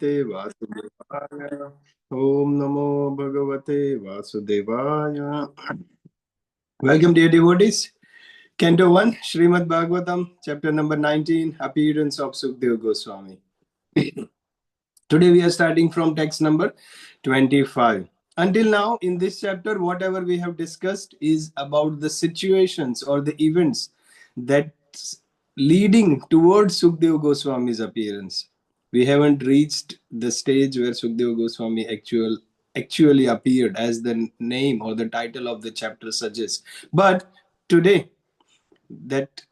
Bhagavate Vasudevaya. Om Namo Bhagavate Vasudevaya. Welcome, dear devotees. Canto 1, Srimad Bhagavatam, chapter number 19, Appearance of Sukadeva Goswami. Today we are starting from text number 25. Until now, in this chapter, whatever we have discussed is about the situations or the events that leading towards Sukadeva Goswami's appearance. We haven't reached the stage where Sukadeva Goswami actually appeared, as the name or the title of the chapter suggests. But today, that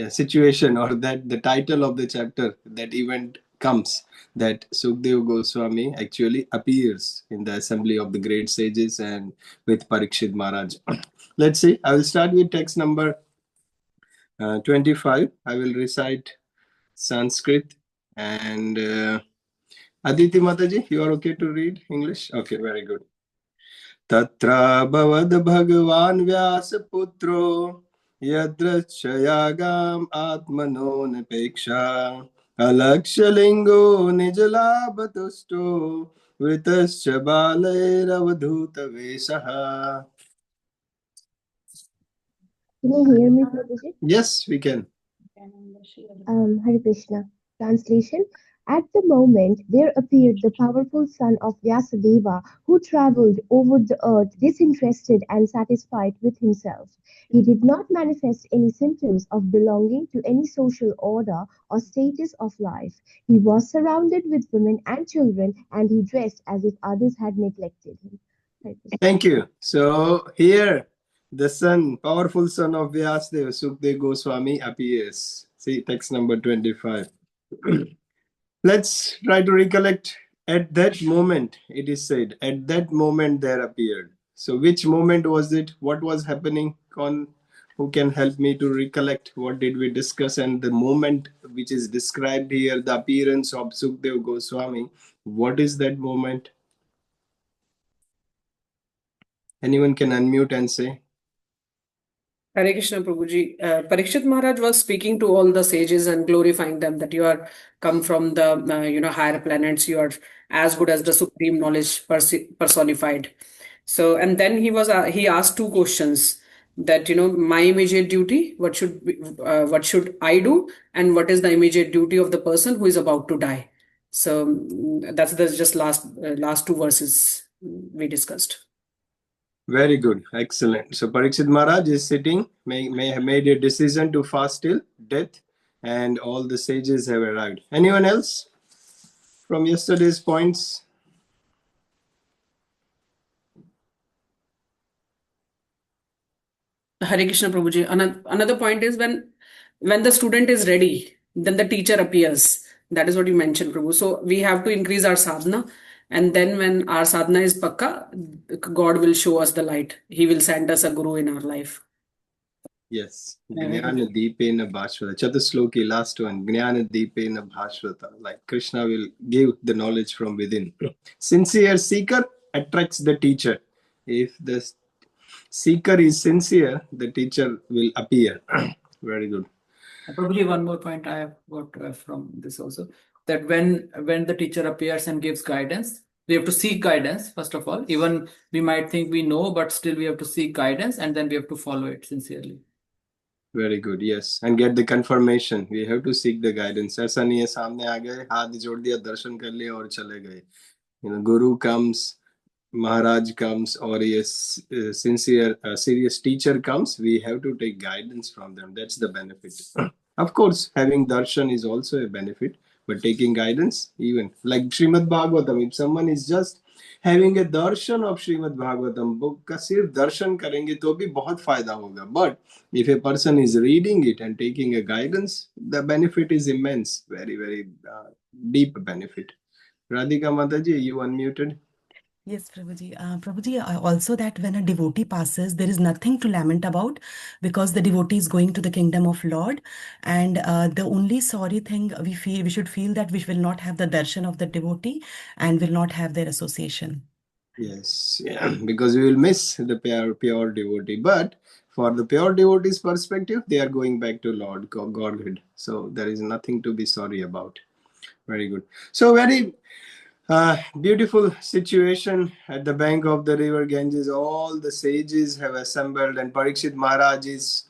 situation, or that the title of the chapter, that event comes, that Sukadeva Goswami actually appears in the assembly of the great sages and with Parikshit Maharaj. Let's see. I will start with text number 25. I will recite Sanskrit, and Aditi Mataji, you are okay to read English? Okay, very good. Tatra bhavad bhagavan vyasa putro yadrachayagam atmano nipeksha alakshalingo nijalabhatusto vritascha balair avadhuta vesaha. Can you hear me, Prabhuji? Yes, we can. Hare Krishna. Translation. At the moment, there appeared the powerful son of Vyasadeva, who traveled over the earth disinterested and satisfied with himself. He did not manifest any symptoms of belonging to any social order or status of life. He was surrounded with women and children, and he dressed as if others had neglected him. Hare Krishna. Thank you. So here, the son, powerful son of Vyasadeva, Sukadeva Goswami, appears. See, text number 25. Let's try to recollect. At that moment, it is said, at that moment there appeared. So which moment was it? What was happening? Who can help me to recollect? What did we discuss? And the moment which is described here, the appearance of Sukadeva Goswami, what is that moment? Anyone can unmute and say. Hare Krishna, Prabhuji. Parikshit Maharaj was speaking to all the sages and glorifying them that you are come from the higher planets. You are as good as the supreme knowledge personified. So, and then he asked two questions that my immediate duty, what should I do, and what is the immediate duty of the person who is about to die. So that's just last two verses we discussed. Very good. Excellent. So Parikshit Maharaj is sitting, may have made a decision to fast till death, and all the sages have arrived. Anyone else from yesterday's points? Hare Krishna, Prabhuji. Another point is when the student is ready, then the teacher appears. That is what you mentioned, Prabhu. So we have to increase our sadhana. And then when our sadhana is pakka, God will show us the light. He will send us a guru in our life. Yes. Jnana Deepena Bhashvata. Chatusloki, last one. Jnana Deepena Bhashvata. Like Krishna will give the knowledge from within. Sincere seeker attracts the teacher. If the seeker is sincere, the teacher will appear. Very good. Probably one more point I have got from this also, that when the teacher appears and gives guidance, we have to seek guidance first of all. Even we might think we know, but still we have to seek guidance, and then we have to follow it sincerely. Very good. Yes, and get the confirmation. We have to seek the guidance. ऐसा नहीं है सामने आ गए, हाथ जोड़ दिया, दर्शन कर लिया और चले गए. Guru comes, Maharaj comes, or yes, sincere, serious teacher comes. We have to take guidance from them. That's the benefit. Of course, having darshan is also a benefit, but taking guidance, even like Srimad Bhagavatam, if someone is just having a darshan of Srimad Bhagavatam book का सिर्फ दर्शन करेंगे तो भी बहुत फायदा होगा. But if a person is reading it and taking a guidance, the benefit is immense. Very, very deep benefit. Radhika Mataji, you unmuted. Yes, Prabhuji. Prabhuji, also that when a devotee passes, there is nothing to lament about because the devotee is going to the kingdom of Lord. And the only sorry thing we should feel that we will not have the darshan of the devotee and will not have their association. Yes, yeah, because we will miss the pure devotee. But for the pure devotee's perspective, they are going back to Lord Godhead. So there is nothing to be sorry about. Very good. So very beautiful situation at the bank of the river Ganges. All the sages have assembled, and Parikshit Maharaj is,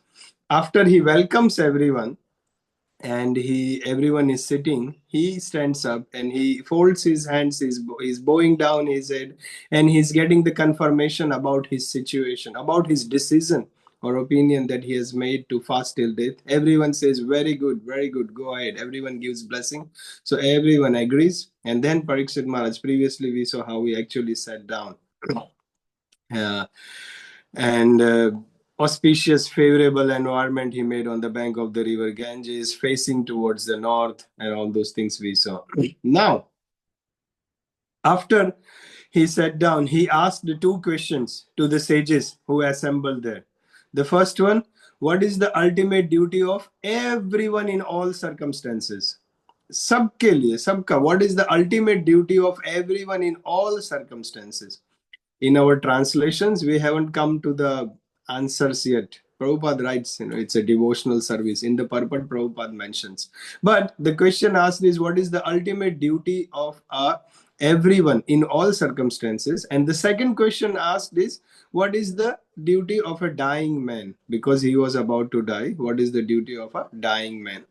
after he welcomes everyone, and everyone is sitting, he stands up and he folds his hands, he's bowing down his head, and he's getting the confirmation about his situation, about his decision or opinion that he has made to fast till death. Everyone says, very good, go ahead. Everyone gives blessing, so everyone agrees. And then Parikshit Maharaj, previously we saw how he actually sat down, and auspicious, favorable environment he made on the bank of the river Ganges, facing towards the north, and all those things we saw. Now, after he sat down, he asked the two questions to the sages who assembled there. The first one, what is the ultimate duty of everyone in all circumstances? सबके लिए, सबका, what is the ultimate duty of everyone in all circumstances? In our translations, we haven't come to the answers yet. Prabhupada writes, it's a devotional service. In the purport, Prabhupada mentions. But the question asked is, what is the ultimate duty of everyone in all circumstances? And the second question asked is, what is the duty of a dying man? Because he was about to die. What is the duty of a dying man?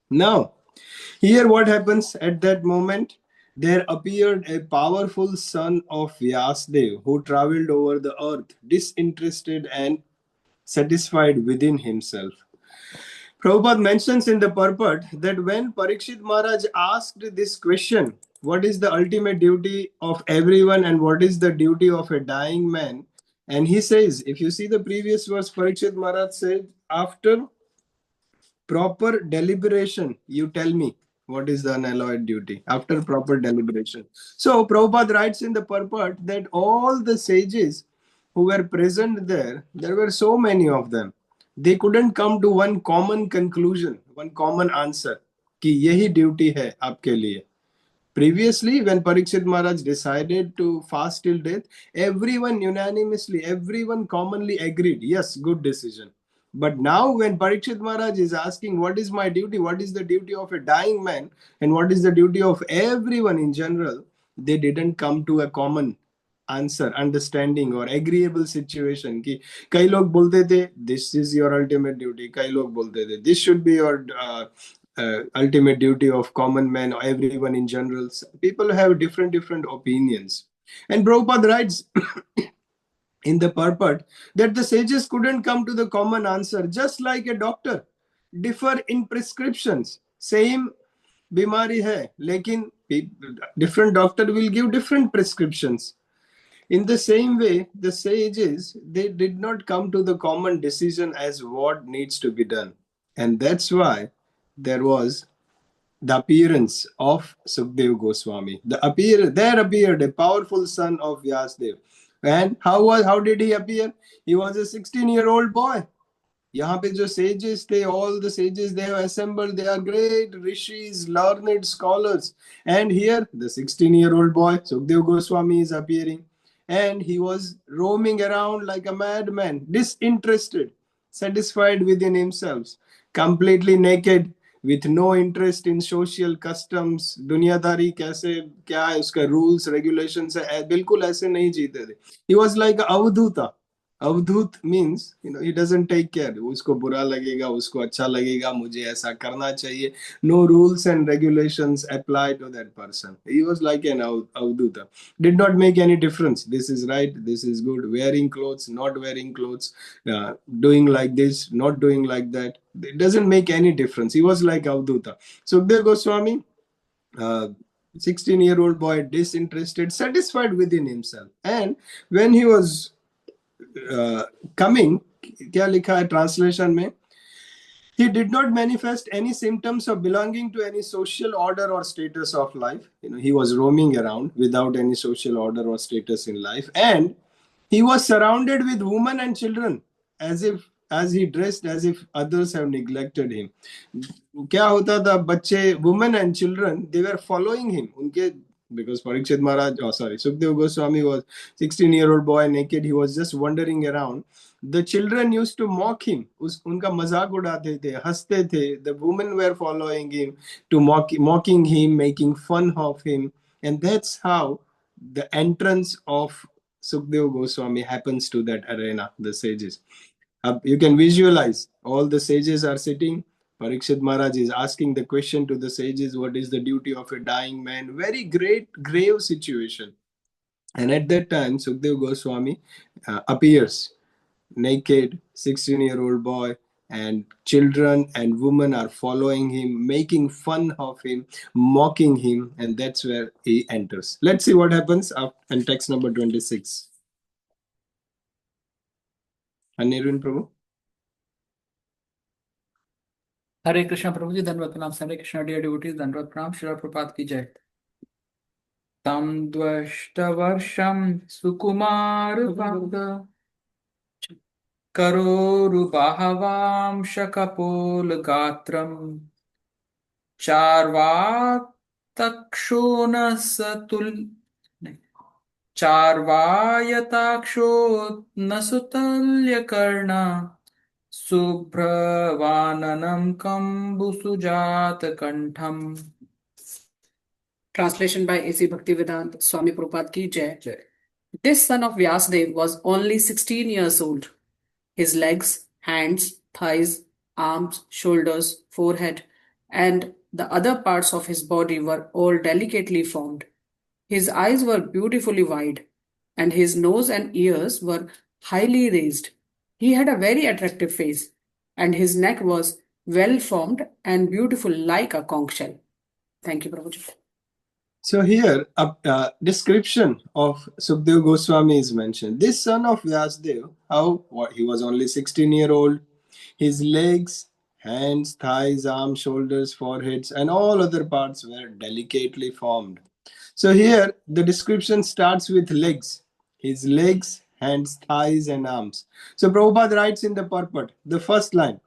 Now, here what happens at that moment? There appeared a powerful son of Vyasdev who traveled over the earth, disinterested and satisfied within himself. Prabhupada mentions in the purport that when Parikshit Maharaj asked this question, what is the ultimate duty of everyone and what is the duty of a dying man? And he says, if you see the previous verse, Parikshit Maharaj said, after proper deliberation, you tell me what is the unalloyed duty after proper deliberation. So Prabhupada writes in the purport that all the sages who were present there were so many of them, they couldn't come to one common conclusion, one common answer कि यही duty है आपके लिए. Previously, when Parikshit Maharaj decided to fast till death, everyone unanimously, everyone commonly agreed, yes, good decision. But now when Parikshit Maharaj is asking, what is my duty? What is the duty of a dying man? And what is the duty of everyone in general? They didn't come to a common answer, understanding or agreeable situation. कि कई लोग बोलते थे, this is your ultimate duty. कई लोग बोलते थे, this should be your ultimate duty of common man or everyone in general. People have different opinions. And Prabhupada writes in the purport that the sages couldn't come to the common answer, just like a doctor differ in prescriptions. Same bimari hai, lekin different doctor will give different prescriptions. In the same way, the sages, they did not come to the common decision as what needs to be done. And that's why there was the appearance of Sukadeva Goswami. There appeared a powerful son of Vyasdev. And how did he appear? He was a 16-year-old boy. यहाँ पे जो sages थे, all the sages they have assembled, they are great rishis, learned scholars. And here, the 16-year-old boy, Sukadeva Goswami, is appearing. And he was roaming around like a madman, disinterested, satisfied within himself, completely naked, with no interest in social customs. दुनियादारी कैसे क्या है उसका rules regulations है बिल्कुल ऐसे नहीं जीते थे. He was like a Avadhuta. Avadhuta means he doesn't take care. उसको बुरा लगेगा, उसको अच्छा लगेगा, मुझे ऐसा करना चाहिए. No rules and regulations apply to that person. He was like an avadhuta. Did not make any difference. This is right, this is good. Wearing clothes, not wearing clothes, doing like this, not doing like that. It doesn't make any difference. He was like avadhuta. Sukadeva Goswami, 16-year-old boy, disinterested, satisfied within himself. And when he was coming, क्या लिखा है translation में? He did not manifest any symptoms of belonging to any social order or status of life. He was roaming around without any social order or status in life, and he was surrounded with women and children, as he dressed as if others have neglected him. क्या होता था? बच्चे, women and children, they were following him. उनके because Parikshit Maharaj, Sukadeva Goswami was 16-year-old boy, naked. He was just wandering around. The children used to mock him. उनका मजाक उड़ाते थे, हंसते थे. The women were following him, mocking him, making fun of him. And that's how the entrance of Sukadeva Goswami happens to that arena, the sages. You can visualize all the sages are sitting. Parikshit Maharaj is asking the question to the sages, what is the duty of a dying man? Very great, grave situation. And at that time, Sukadeva Goswami appears naked, 16-year-old boy, and children and women are following him, making fun of him, mocking him, and that's where he enters. Let's see what happens in text number 26. Anirun Prabhu. Hare Krishna Prabhuji, Dhanvat Pranam, Hare Krishna, dear devotees, Dhanvat Pranam, Srila Prabhupada ki jai. Tam dvashtavarsham sukumar bhakta karoru bahavam shakapol gatram charvat takshona satul charvayataksho nasutalya karna subhravananam kambusujat kantham. Translation by A.C. Bhaktivedanta Swami Prabhupada ki jai. Jai. This son of Vyasadeva was only 16 years old. His legs, hands, thighs, arms, shoulders, forehead, and the other parts of his body were all delicately formed. His eyes were beautifully wide, and his nose and ears were highly raised. He had a very attractive face, and his neck was well formed and beautiful like a conch shell. Thank you, Prabhuji. So here, a description of Sukadeva Goswami is mentioned. This son of Vyasadeva, he was only 16-year-old. His legs, hands, thighs, arms, shoulders, foreheads, and all other parts were delicately formed. So here, the description starts with legs. His legs, hands, thighs, and arms. So Prabhupada writes in the purport, the first line,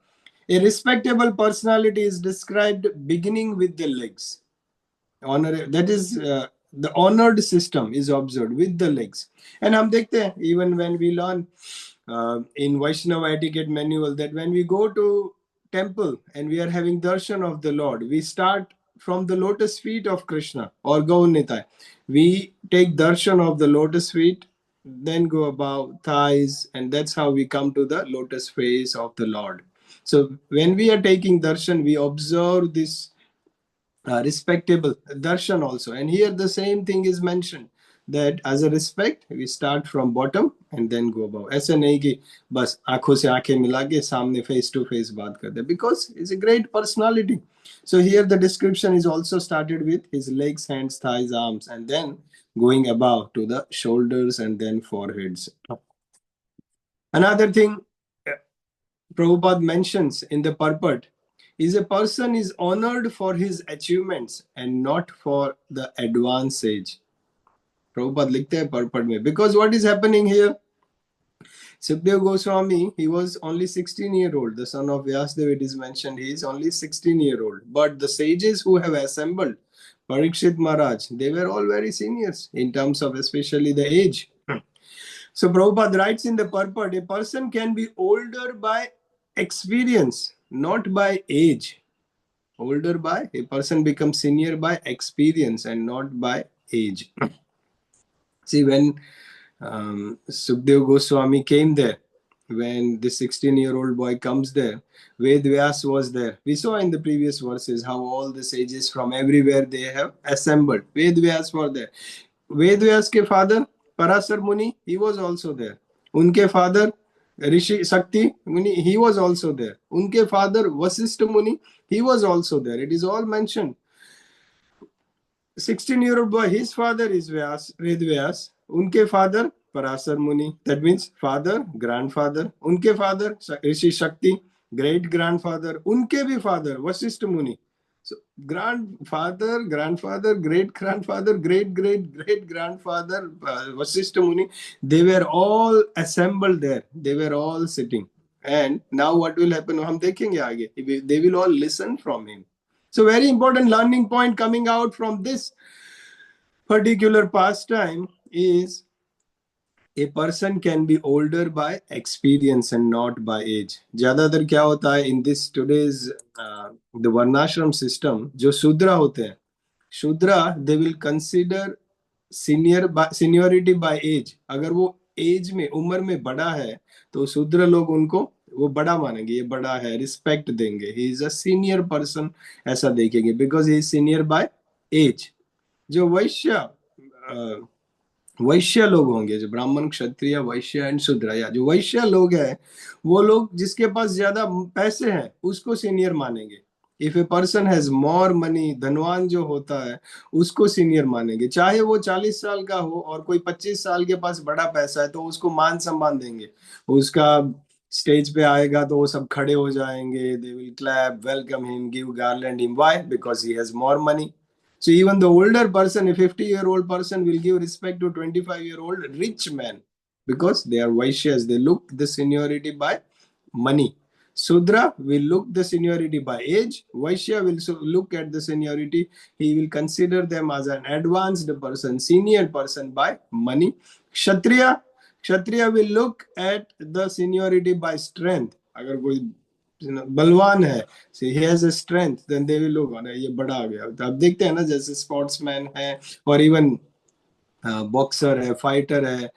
a respectable personality is described beginning with the legs. That is the honored system is observed with the legs. And hum dekhte hain, even when we learn in Vaishnava etiquette manual, that when we go to temple and we are having darshan of the Lord, we start from the lotus feet of Krishna or Gaunitai. We take darshan of the lotus feet, then go above thighs, and that's how we come to the lotus face of the Lord. So when we are taking darshan, we observe this respectable darshan also. And here the same thing is mentioned, that as a respect we start from bottom and then go above. ऐसा नहीं कि बस आंखों से आंखें मिला के सामने face to face बात करते, because it's a great personality. So here the description is also started with his legs, hands, thighs, arms, and then going above to the shoulders and then foreheads. Another thing Prabhupada mentions in the purport is a person is honored for his achievements and not for the advanced age. Prabhupada likhte hai purport mein. Because what is happening here? Sukadeva Goswami, he was only 16-year-old. The son of Vyasadeva, it is mentioned, he is only 16-year-old. But the sages who have assembled, Parikshit Maharaj, they were all very seniors in terms of especially the age. So Prabhupada writes in the purport, a person can be older by experience, not by age. Older by, a person becomes senior by experience and not by age. See, when Sukadeva Goswami came there, when the 16-year-old boy comes there, Ved Vyas was there. We saw in the previous verses how all the sages from everywhere they have assembled. Ved Vyas were there. Ved Vyas ke father, Parasar Muni, he was also there. Unke father, Rishi Shakti Muni, he was also there. Unke father, Vasishtha Muni, he was also there. It is all mentioned. 16-year-old boy, his father is Vyas, Ved Vyas. Unke father, Parasar Muni. That means father, grandfather. Unke father, Rishi Shakti, great-grandfather. Unke bhi father, Vasishtha Muni. So, grandfather, grandfather, great-grandfather, great-great-great-grandfather, Vasishtha Muni, they were all assembled there. They were all sitting. And now what will happen? Hum dekhenge aage. They will all listen from him. So very important learning point coming out from this particular pastime is a person can be older by experience and not by age. ज्यादातर क्या होता है in this today's the varnashram system, जो शूद्रा होते हैं, शूद्रा they will consider seniority by age. अगर वो as में उम्र में बड़ा है तो शूद्र लोग उनको वो बड़ा मानेंगे, ये बड़ा है, रिस्पेक्ट देंगे, he is a senior person, ऐसा देखेंगे because he is senior by age. जो वैश्य लोग होंगे, जो ब्राह्मण क्षत्रिय वैश्य एंड शूद्र, या जो वैश्य लोग हैं वो लोग जिसके पास ज्यादा पैसे हैं उसको सीनियर मानेंगे. If a person has more money, धनवान जो होता है उसको सीनियर मानेंगे, चाहे वो 40 साल का हो और कोई 25 साल के पास बड़ा पैसा है तो उसको मान सम्मान देंगे. उसका स्टेज पे आएगा तो वो सब खड़े हो जाएंगे, they will clap, welcome him, give garland him. Why? Because he has more money. So even the older person, a 50-year-old person will give respect to 25-year-old rich man because they are Vaishyas. They look the seniority by money. Sudra will look the seniority by age. Vaishya will look at the seniority. He will consider them as an advanced person, senior person by money. Kshatriya will look at the seniority by strength. अगर कोई बलवान है, so he has a strength, then they will look, अरे ये बड़ा आ गया. तो आप देखते हैं ना, जैसे स्पोर्ट्समैन है और इवन बॉक्सर है, फाइटर है,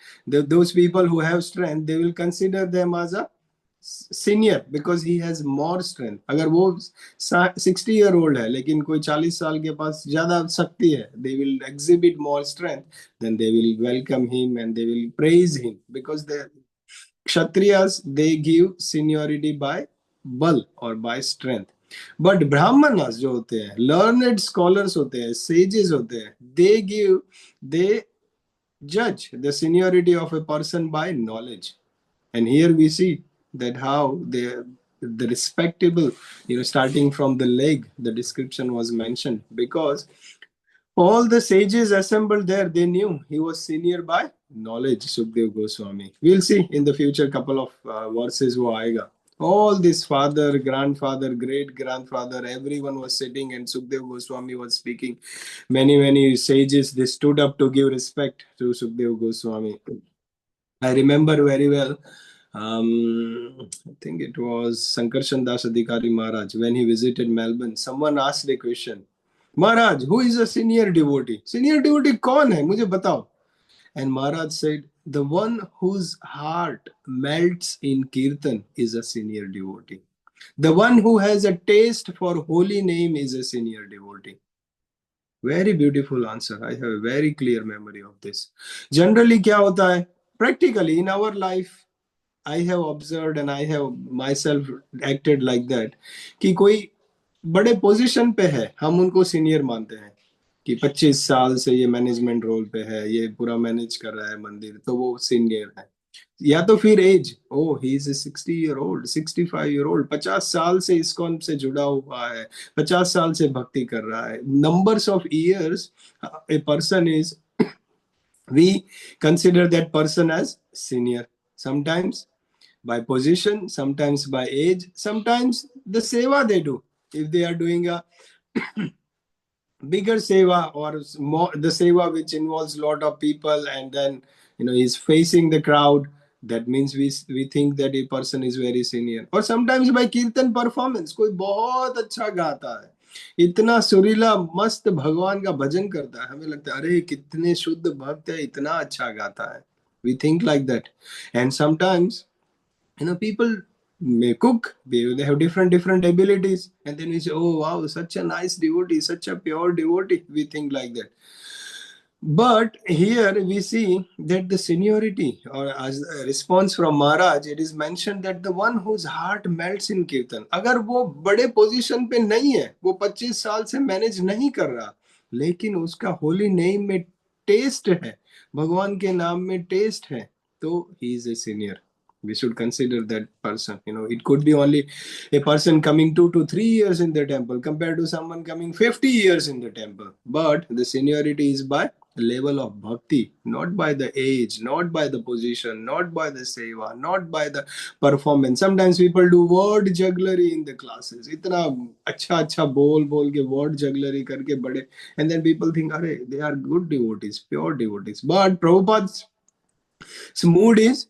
those people who have strength, they will consider them as a senior because he has more strength. अगर वो 60-year-old है लेकिन कोई 40 साल के पास ज्यादा शक्ति है, they will exhibit more strength, then they will welcome him and they will praise him because they Kshatriyas, they give seniority by bal or by strength. But Brahmanas जो होते हैं, learned scholars होते हैं, sages होते हैं, they judge the seniority of a person by knowledge. And here we see that how the respectable, starting from the leg, the description was mentioned because all the sages assembled there, they knew he was senior by knowledge, Sukadeva Goswami. We'll see in the future couple of verses wo aayega. All this father, grandfather, great grandfather, everyone was sitting and Sukadeva Goswami was speaking. Many sages, they stood up to give respect to Sukadeva Goswami. I remember very well, I think it was Sankarshan Das Adhikari Maharaj, when he visited Melbourne, someone asked a question, Maharaj, who is a senior devotee? Senior devotee kaun hai? Mujhe batao. And Maharaj said, the one whose heart melts in kirtan is a senior devotee. The one who has a taste for holy name is a senior devotee. Very beautiful answer. I have a very clear memory of this. Generally, क्या होता है? Practically in our life, I have observed and I have myself acted like that कि कोई बड़े position पे है, हम उनको सीनियर मानते हैं कि 25 साल से ये मैनेजमेंट रोल पे है, ये पूरा मैनेज कर रहा है मंदिर, तो वो सीनियर है. या तो फिर as, O he is 60-year-old, 65-year-old, 50 साल से इस्कॉन से जुड़ा हुआ है, 50 साल से भक्ति कर रहा है. Numbers of years a person is, we consider that person as senior, sometimes by position, sometimes by age, sometimes the seva they do. If they are doing a bigger seva or more, the seva which involves lot of people and then he's facing the crowd, that means we think that a person is very senior. Or sometimes by kirtan performance, कोई बहुत अच्छा गाता है, इतना सुरीला मस्त भगवान का भजन करता है, हमें लगता है अरे कितने शुद्ध भक्त है, इतना अच्छा गाता है. We think like that. And sometimes people may cook, they have different abilities, and then we say, oh wow, such a nice devotee, such a pure devotee, we think like that. But here we see that the seniority, or as a response from Maharaj, it is mentioned that the one whose heart melts in kirtan, अगर वो बड़े position पे नहीं है, वो 25 साल से manage नहीं कर रहा, लेकिन उसका होली नेम में टेस्ट है, भगवान के नाम में टेस्ट है, तो he is a senior. We should consider that person. It could be only a person coming 2 to 3 years in the temple compared to someone coming 50 years in the temple, but the seniority is by level of bhakti, not by the age, not by the position, not by the seva, not by the performance. Sometimes people do word jugglery in the classes. Itna acha bol ke word jugglery karke bade, and then people think, are they are good devotees, pure devotees. But Prabhupada's mood is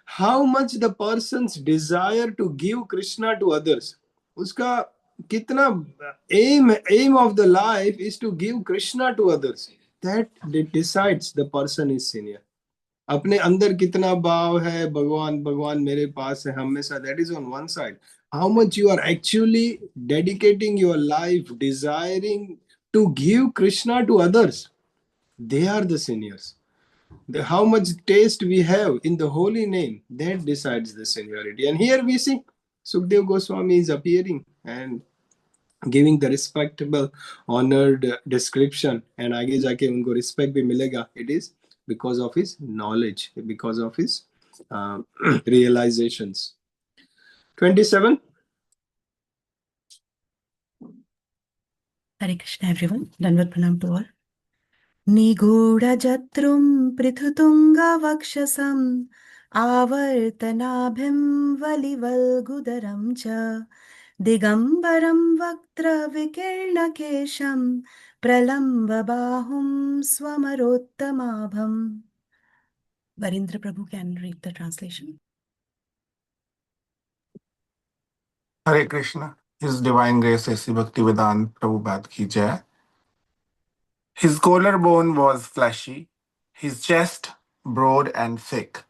how much the person's desire to give Krishna to others. Uska kitna aim of the life is to give Krishna to others. That decides the person is senior. अपने अंदर कितना भाव है, भगवान भगवान मेरे पास है हमेशा, that is on one side. How much you are actually dedicating your life, desiring to give Krishna to others, they are the seniors. How much taste we have in the holy name, that decides the seniority. And here we see Sukadeva Goswami is appearing and giving the respectable, honored description, and आगे जाके उनको respect भी मिलेगा. It is because of his knowledge, because of his realizations. 27. Hare Krishna, everyone. Dandavat pranam to all. निगूढजत्रुं पृथुतुङ्गवक्षसं आवर्तनाभिं वलिवल्गुदरं च दिगम्बरं वक्त्रविकीर्णकेशं प्रलम्बबाहुं स्वमरोत्तमाभम्. Varindra Prabhu can read the translation. Hare Krishna. His Divine Grace Sri Bhaktivedanta Prabhupada ki jai. His collarbone was fleshy, his chest broad and thick,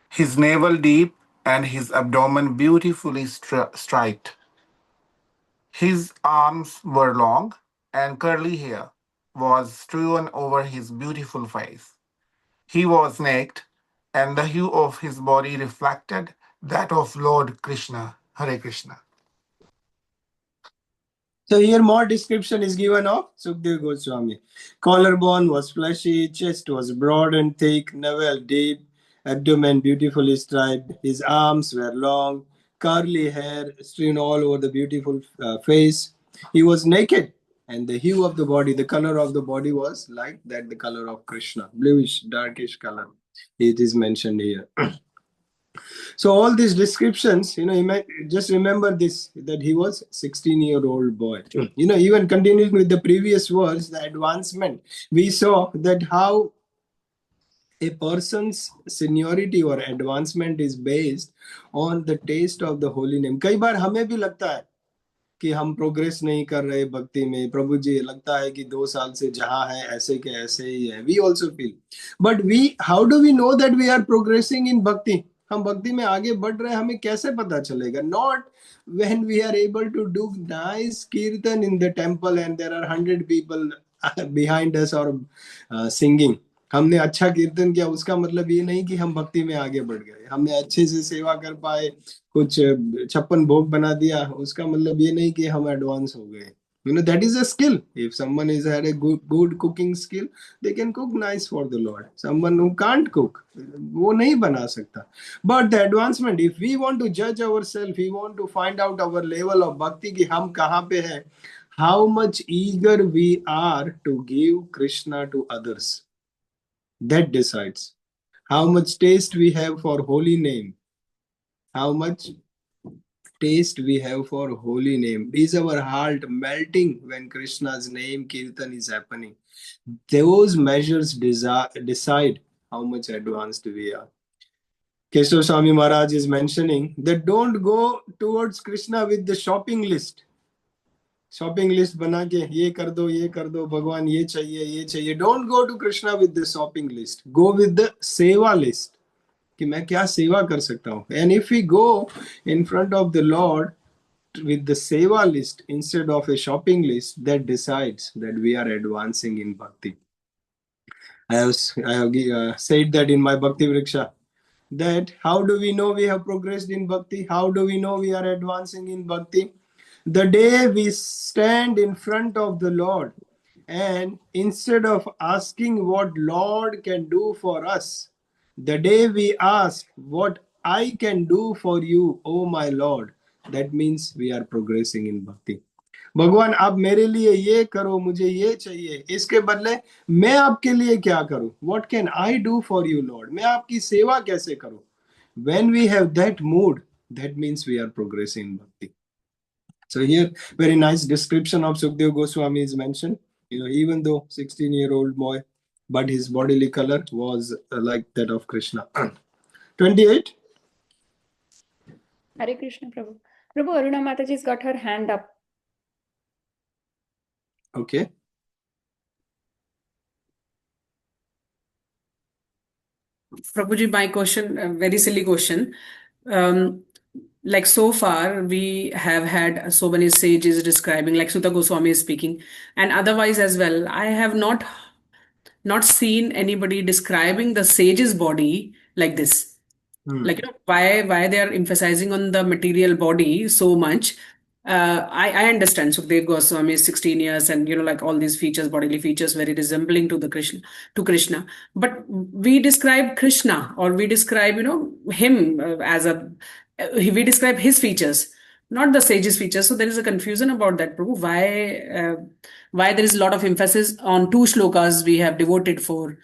his navel deep, and his abdomen beautifully striped. His arms were long, and curly hair was strewn over his beautiful face. He was naked, and the hue of his body reflected that of Lord Krishna. Hare Krishna. So here more description is given of Sukadeva Goswami. Collarbone was fleshy, chest was broad and thick, navel deep, abdomen beautifully striped. His arms were long, curly hair strewn all over the beautiful face. He was naked, and the hue of the body, the color of the body was like that, the color of Krishna, bluish, darkish color. It is mentioned here. So all these descriptions, you might just remember this, that he was 16-year-old boy. Even continuing with the previous words, the advancement, we saw that how a person's seniority or advancement is based on the taste of the holy name. कई बार हमें भी लगता है कि हम progress नहीं कर रहे भक्ति में, प्रभु जी लगता है कि 2 साल से जहां है ऐसे के ऐसे ही है. We also feel, but how do we know that we are progressing in bhakti? हम भक्ति में आगे बढ़ रहे हैं, हमें कैसे पता चलेगा? Not when we are able to do nice kirtan in the temple and there are 100 people behind us or singing. हमने अच्छा कीर्तन किया, उसका मतलब ये नहीं कि हम भक्ति में आगे बढ़ गए. हमने अच्छे से सेवा कर पाए, कुछ 56 भोग बना दिया, उसका मतलब ये नहीं कि हम एडवांस हो गए. That is a skill. If someone is had a good cooking skill, they can cook nice for the Lord. Someone who can't cook, वो नहीं बना सकता. But the advancement, if we want to judge ourselves, we want to find out our level of bhakti कि हम कहाँ पे हैं, how much eager we are to give Krishna to others. That decides how much taste we have for holy name. How much taste we have for holy name. Is our heart melting when Krishna's name kirtan is happening? Those measures decide how much advanced we are. Keshav Swami Maharaj is mentioning that don't go towards Krishna with the shopping list. Shopping list बना के ये कर दो भगवान ये चाहिए. Don't go to Krishna with the shopping list. Go with the सेवा list कि मैं क्या सेवा कर सकता हूँ. And if we go in front of the Lord with the seva list instead of a shopping list, that decides that we are advancing in bhakti. I have said that in my Bhakti Vriksha, that how do we know we have progressed in bhakti? How do we know we are advancing in bhakti? The day we stand in front of the Lord and instead of asking what Lord can do for us, the day we ask what I can do for you, oh my Lord, that means we are progressing in bhakti. भगवान आप मेरे लिए ये करो, मुझे ये चाहिए, इसके बदले मैं आपके लिए क्या करूं? What can I do for you, Lord? मैं आपकी सेवा कैसे करूं? When we have that mood, that means we are progressing in bhakti. So here, very nice description of Sukadeva Goswami is mentioned. Even though 16-year-old boy, but his bodily color was like that of Krishna. 28. Hare Krishna, Prabhu. Prabhu, Aruna Mataji's got her hand up. Okay. Prabhuji, my question, a very silly question. Like so far, we have had so many sages describing, like Sutta Goswami is speaking, and otherwise as well. I have not seen anybody describing the sage's body like this. Like, why they are emphasizing on the material body so much. I understand Sukadeva Goswami is 16 years and like all these features, bodily features, very resembling to the Krishna. But we describe Krishna, or we describe him as we describe his features, not the sage's features. So there is a confusion about that, Prabhu. Why there is a lot of emphasis on two shlokas we have devoted for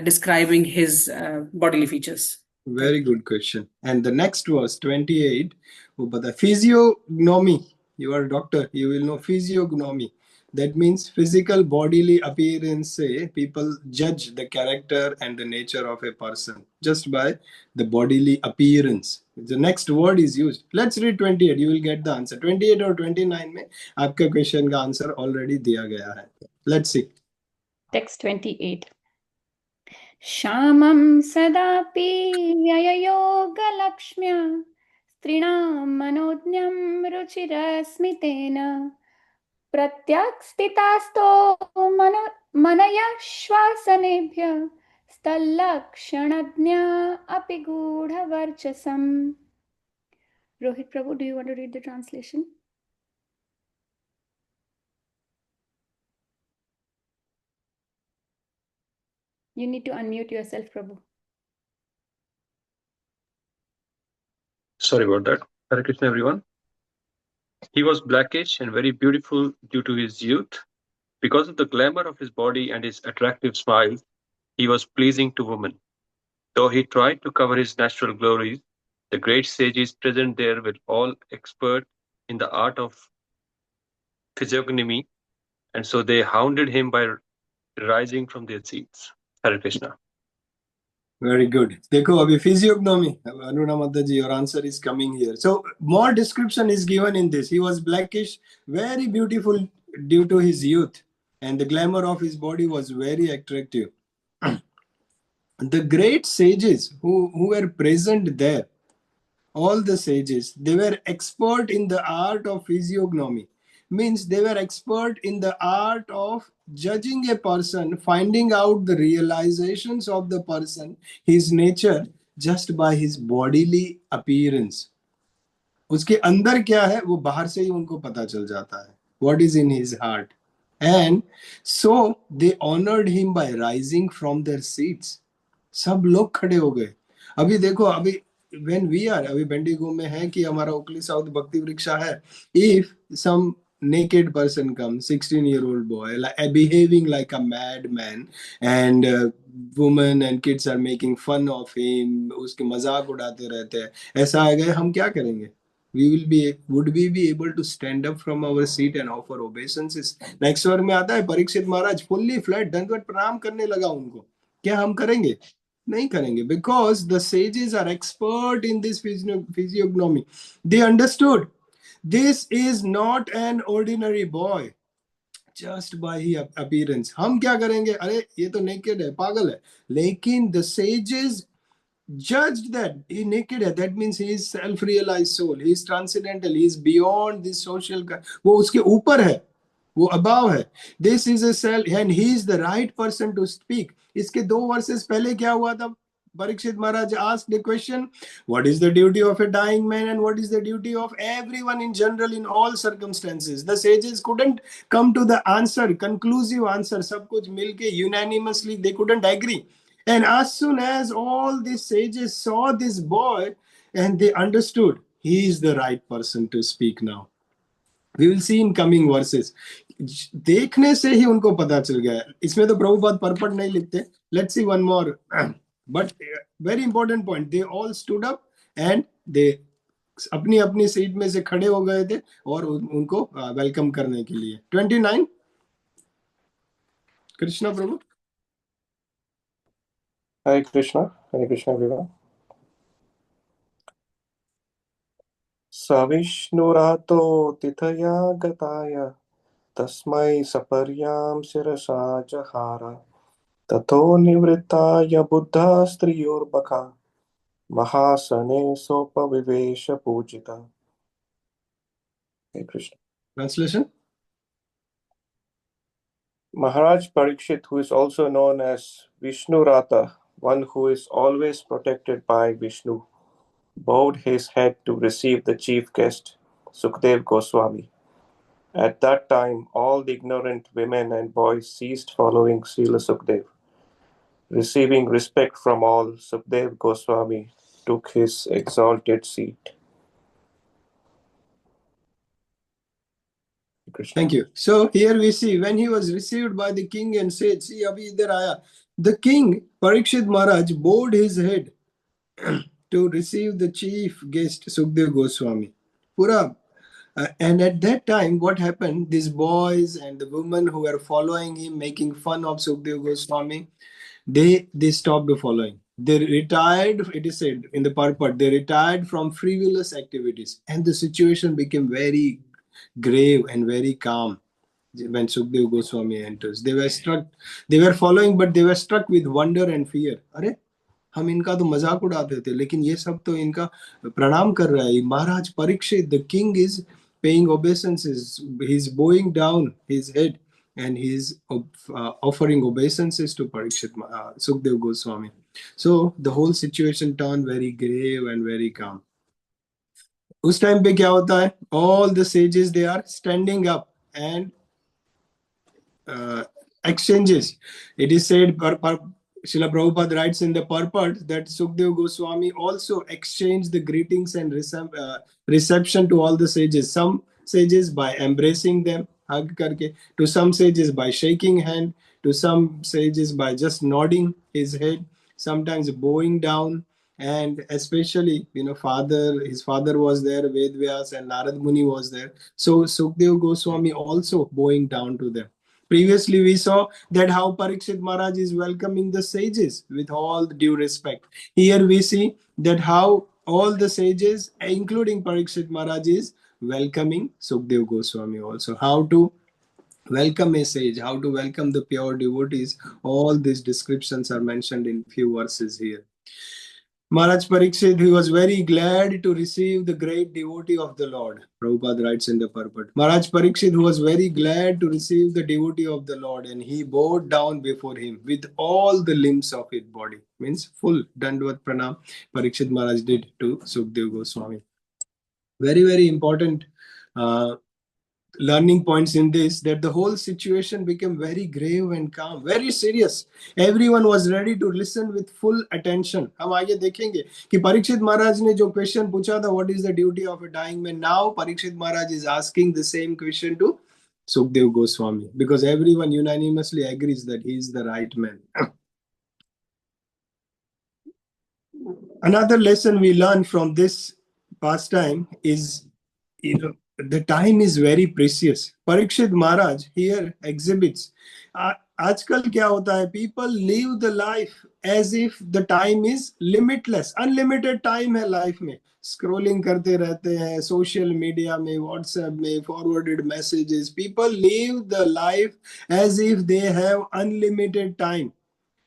describing his bodily features? Very good question. And the next verse, 28, but the physiognomy, you are a doctor, you will know physiognomy. That means physical bodily appearance. Say people judge the character and the nature of a person just by the bodily appearance. The next word is used. Let's read 28. You will get the answer. 28 or 29 में आपका question का answer already दिया गया है. Let's see. Text 28. Shamam sadapi yayayogalaksmya strinam manodnyam ruchirasmitena pratyakstitasto manaya shvasanebhya stallakshanadnya api gudha varchasam. Rohit Prabhu, do you want to read the translation? You need to unmute yourself, Prabhu. Sorry about that. Hare Krishna, everyone. He was blackish and very beautiful due to his youth. Because of the glamour of his body and his attractive smile, he was pleasing to women. Though he tried to cover his natural glories, the great sages present there were all expert in the art of physiognomy, and so they hounded him by rising from their seats. Hare Krishna. Very good. देखो अभी physiognomy, Aruna Mataji, your answer is coming here. So more description is given in this. He was blackish, very beautiful due to his youth, and the glamour of his body was very attractive. The great sages who were present there, all the sages, they were expert in the art of physiognomy. Means they were expert in the art of judging a person, finding out the realizations of the person, his nature, just by his bodily appearance. उसके अंदर क्या है वो बाहर से ही उनको पता चल जाता है. What is in his heart. And so they honored him by rising from their seats. सब लोग खड़े हो गए. अभी देखो अभी when we are अभी बेंडिगो में है कि हमारा उकली साउथ भक्ति वृक्षा है. If some naked person comes, 16-year-old boy, behaving like a madman, and women and kids are making fun of him, उसके मजाक उड़ाते रहते हैं, ऐसा आ गए, हम क्या करेंगे? Would we be able to stand up from our seat and offer obeisances? Next वर्ग में आता है परीक्षित महाराज fully flat दंडवत प्रणाम करने लगा उनको. क्या हम करेंगे? नहीं करेंगे, because the sages are expert in this physiognomy. They understood this is not an ordinary boy just by his appearance. हम क्या करेंगे? अरे ये तो naked है, पागल है. लेकिन the sages judged that he naked है, that means he is self-realized soul, he is transcendental, he is beyond this social, वो उसके ऊपर है, वो above है. This is a self and he is the right person to speak. इसके 2 verses पहले क्या हुआ था? Parikshit Maharaj asked the question, what is the duty of a dying man and what is the duty of everyone in general in all circumstances? The sages couldn't come to the answer, conclusive answer. सब कुछ मिलके unanimously they couldn't agree. And as soon as all these sages saw this boy and they understood he is the right person to speak now. We will see in coming verses. देखने से ही उनको पता चल गया. इसमें तो Prabhupada purport नहीं लिखते. Let's see one more. But very important point. They all stood up and they अपनी अपनी सीट में से खड़े हो गए थे और उनको वेलकम करने के लिए. 29 कृष्णा प्रभु. Hare Krishna everyone. Savishnurato tithaya gataya tasmai saparyam sirasa jahara tato nivrittaya buddha striyorbaka mahasane sopa vivesha pujita. Hare Krishna. Translation. Maharaj Parikshit, who is also known as Vishnurata, one who is always protected by Vishnu, bowed his head to receive the chief guest, Sukadeva Goswami. At that time, all the ignorant women and boys ceased following Srila Sukadeva. Receiving respect from all, Sukadeva Goswami took his exalted seat. Krishna. Thank you. So here we see when he was received by the king and said, see, abhi idhar aaya. The king, Parikshit Maharaj, bowed his head to receive the chief guest, Sukadeva Goswami. Pura. And at that time, what happened? These boys and the women who were following him, making fun of Sukadeva Goswami, they stopped following. They retired, it is said in the purport, they retired from frivolous activities. And the situation became very grave and very calm when Sukadeva Goswami enters. They were following, but they were struck with wonder and fear. अरे हम इनका तो मजाक उड़ाते थे, लेकिन ये सब तो इनका प्रणाम कर रहा है. महाराज Parikshit, the king is paying obeisances. He's bowing down his head and he's offering obeisances to Parikshit, Sukadeva Goswami. So the whole situation turned very grave and very calm. उस टाइम पे क्या होता है? All the sages, they are standing up and exchanges. It is said, Srila Prabhupada writes in the purport that Sukadeva Goswami also exchanged the greetings and reception to all the sages. Some sages by embracing them, hug karke, to some sages by shaking hand, to some sages by just nodding his head, sometimes bowing down. And especially, his father was there, Vedvyas, and Narad Muni was there. So Sukadeva Goswami also bowing down to them. Previously, we saw that how Parikshit Maharaj is welcoming the sages with all due respect. Here we see that how all the sages, including Parikshit Maharaj, is welcoming Sukadeva Goswami also. How to welcome a sage, how to welcome the pure devotees, all these descriptions are mentioned in few verses here. Maharaj Parikshit, he was very glad to receive the great devotee of the Lord. Prabhupada writes in the purport. Maharaj Parikshit, who was very glad to receive the devotee of the Lord, and he bowed down before him with all the limbs of his body. Means full Dandvat Pranam Parikshit Maharaj did to Sukadeva Goswami. Very, very important learning points in this, that the whole situation became very grave and calm, very serious. Everyone was ready to listen with full attention. हम आगे देखेंगे कि परीक्षित महाराज ने जो question पूछा था, what is the duty of a dying man? Now Parikshit Maharaj is asking the same question to Sukadeva Goswami, because everyone unanimously agrees that he is the right man. Another lesson we learn from this pastime is, the time is very precious. Parikshit Maharaj here exhibits. आजकल क्या होता है? People live the life as if the time is limitless. Unlimited time है life में. Scrolling करते रहते हैं, social media में, WhatsApp में, forwarded messages. People live the life as if they have unlimited time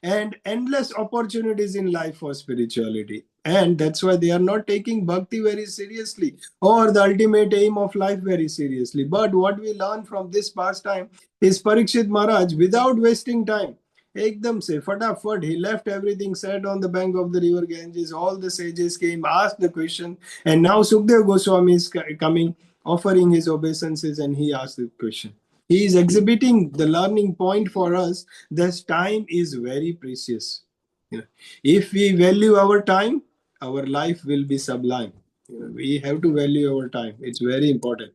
and endless opportunities in life for spirituality. And that's why they are not taking bhakti very seriously, or the ultimate aim of life very seriously. But what we learn from this pastime is Parikshit Maharaj, without wasting time, ekdam se fatafat, he left everything, sat on the bank of the river Ganges. All the sages came, asked the question, and now Sukadeva Goswami is coming, offering his obeisances, and he asked the question. He is exhibiting the learning point for us that time is very precious. If we value our time, our life will be sublime. We have to value our time. It's very important.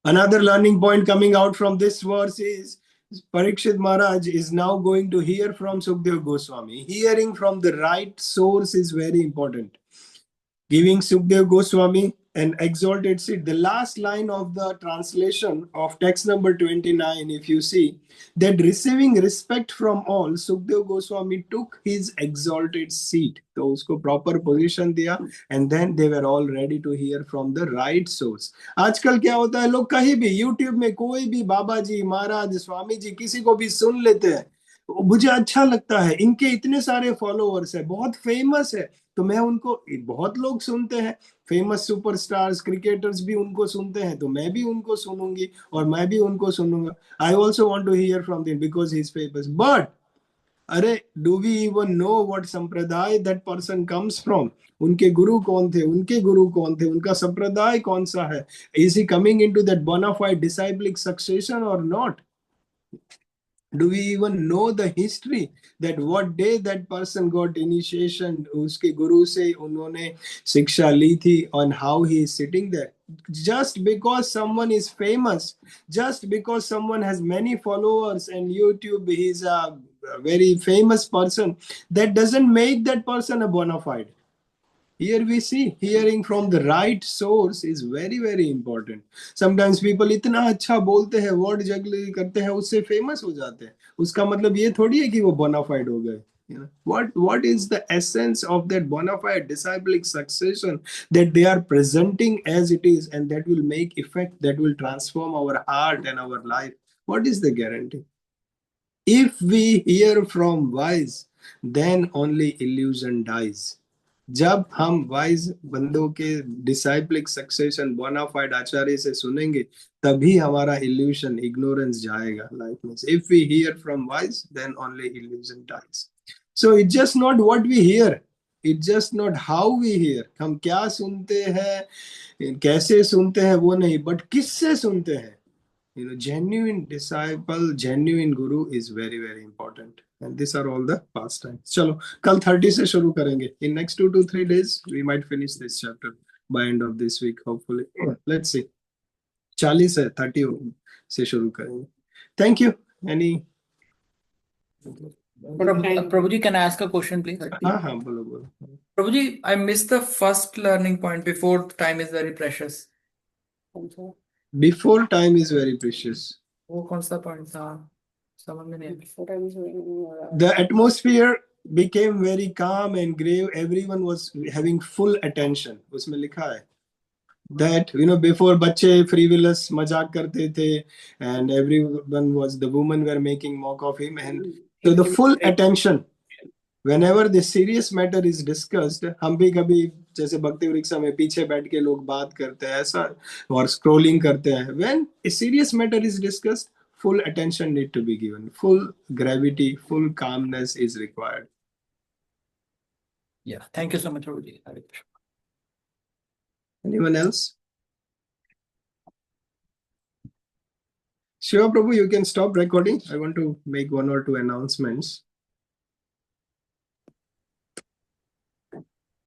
Another learning point coming out from this verse is Parikshit Maharaj is now going to hear from Sukadeva Goswami. Hearing from the right source is very important. Giving Sukadeva Goswami an exalted seat. The last line of the translation of text number 29, if you see, that receiving respect from all, Sukadeva Goswami took his exalted seat. तो उसको proper position दिया, and then they were all ready to hear from the right source. आजकल क्या होता है, लोग कहीं भी YouTube में कोई भी बाबा जी, महाराज, स्वामी जी किसी को भी सुन लेते हैं. मुझे अच्छा लगता है, इनके इतने सारे फॉलोअर्स है, बहुत फेमस है, तो मैं उनको, बहुत लोग सुनते हैं, फेमस सुपरस्टार्स, क्रिकेटर्स भी उनको सुनते हैं, तो मैं भी उनको सुनूंगी और मैं भी उनको सुनूंगा. I also want to hear from them because he is famous. But अरे, do we even know what संप्रदाय दैट पर्सन कम्स फ्रॉम? उनके गुरु कौन थे, उनके गुरु कौन थे, उनका संप्रदाय कौन सा है? Is he coming into that bonafide disciplic succession और not? Do we even know the history that what day that person got initiation, उसके गुरु से उन्होंने शिक्षा ली थी, on how he is sitting there? Just because someone is famous, just because someone has many followers and YouTube, he's a very famous person, that doesn't make that person a bona fide. Here we see hearing from the right source is very, very important. Sometimes people इतना अच्छा बोलते हैं, word juggling करते हैं, उससे famous हो जाते हैं. उसका मतलब ये थोड़ी है कि वो bona fide हो गए. You know, what is the essence of that bona fide disciplic succession that they are presenting as it is, and that will make effect, that will transform our heart and our life? What is the guarantee? If we hear from wise, then only illusion dies. जब हम wise बंदों के डिसाइप्लिक succession bonafide आचार्य से सुनेंगे, तभी हमारा illusion, ignorance जाएगा life में. If we hear from wise, then only illusion dies. So it's just not what we hear, it's just not how we hear. हम क्या सुनते हैं, कैसे सुनते हैं, वो नहीं, बट किससे सुनते हैं. You know, genuine disciple, genuine guru is very, very important. And these are all the pastimes. चलो, कल 30 से शुरू करेंगे. In next 2 to 3 days, we might finish this chapter by end of this week, hopefully. Let's see. 40 है, 30 से शुरू करेंगे. Thank you. Any? Prabhuji, can I ask a question, please? हाँ, बोलो. Prabhuji, I missed the first learning point before time is very precious. Before time is very precious. वो कौन सा point था? समझ में नहीं आया. The atmosphere became very calm and grave. Everyone was having full attention. उसमें लिखा है that, you know, before बच्चे frivolous मजाक करते थे, and everyone was, the women were making mock of him, and so the full attention. Whenever the serious matter is discussed, हम भी कभी जैसे भक्ति वृक्षा में पीछे बैठ के लोग बात करते हैं ऐसा, और स्क्रोलिंग करते हैं. When a serious matter is discussed, full attention need to be given, full gravity, full calmness is required. Yeah, thank you so much, Prabhuji. Anyone else? Shiva Prabhu, you can stop recording. I want to make 1 or 2 announcements.